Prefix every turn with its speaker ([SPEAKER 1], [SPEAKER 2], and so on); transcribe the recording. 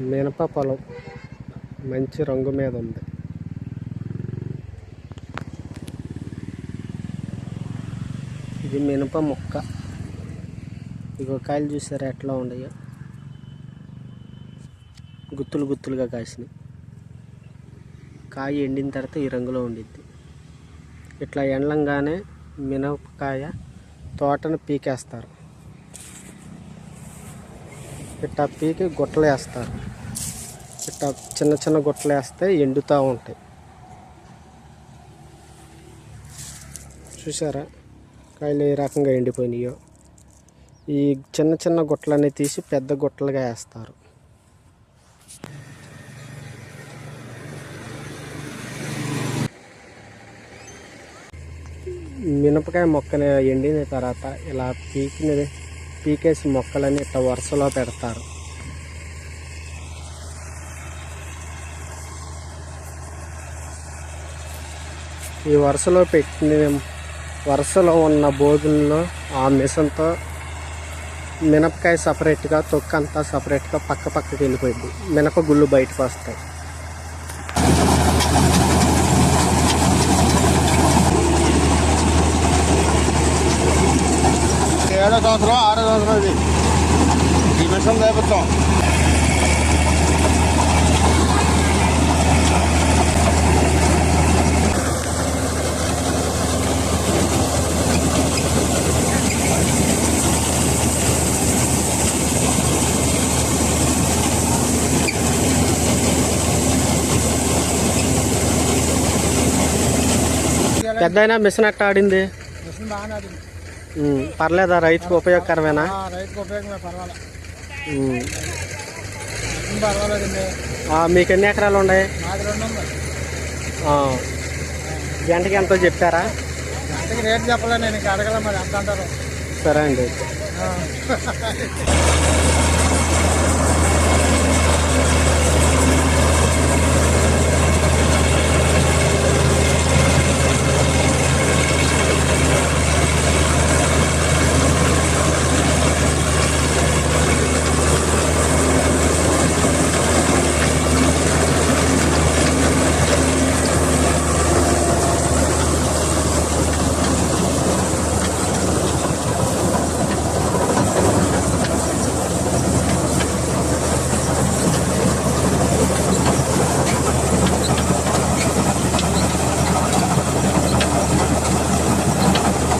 [SPEAKER 1] మినప పొలం మంచి రంగు మీద ఉంది. ఇది మినప మొక్క. ఇగో కాయలు చూసారా ఎట్లా ఉన్నాయో, గుత్తులు గుత్తులుగా కాసినాయి. కాయ ఎండిన తర్వాత ఈ రంగులో ఉండిద్ది. ఇట్లా ఎండంగానే మినపకాయ తోటను పీకేస్తారు. ఇట్లా పీకి గుట్టలు వేస్తారు. ఇట్లా చిన్న చిన్న గుట్టలు వేస్తే ఎండుతూ ఉంటాయి. చూసారా కాయలు ఏ రకంగా ఎండిపోయినాయో. ఈ చిన్న చిన్న గుట్టలన్నీ తీసి పెద్ద గుట్టలుగా వేస్తారు. మినపకాయ మొక్కని ఎండిన తర్వాత ఇలా పీకేసి మొక్కలని ఇట్లా వరుసలో పెడతారు. ఈ వరుసలో ఉన్న బోధుల్లో ఆ మిషన్తో మినపకాయ సపరేట్గా, తొక్క అంతా సపరేట్గా పక్కకి వెళ్ళిపోయింది. మినప గుళ్ళు బయటకు వస్తాయి.
[SPEAKER 2] ఏడో సంవత్సరం 6వ సంవత్సరం ఇది ఈ మిషన్ లేపుతాం.
[SPEAKER 1] పెద్దయినా మిషన్ ఎట్లా ఆడింది?
[SPEAKER 2] మిషన్ బాగానే ఆడింది.
[SPEAKER 1] పర్లేదా? రైతుకు ఉపయోగకరమేనా?
[SPEAKER 2] రైతుకు ఉపయోగమే, పర్వాలేదండి.
[SPEAKER 1] మీకు ఎన్ని ఎకరాలు ఉన్నాయి?
[SPEAKER 2] మాది 2 ఉంది.
[SPEAKER 1] గంటకి ఎంతో చెప్పారా?
[SPEAKER 2] గంటకి రేటు చెప్పలే, నేను ఇంకా అడగల, మరి ఎంత అంటారు.
[SPEAKER 1] సరే అండి.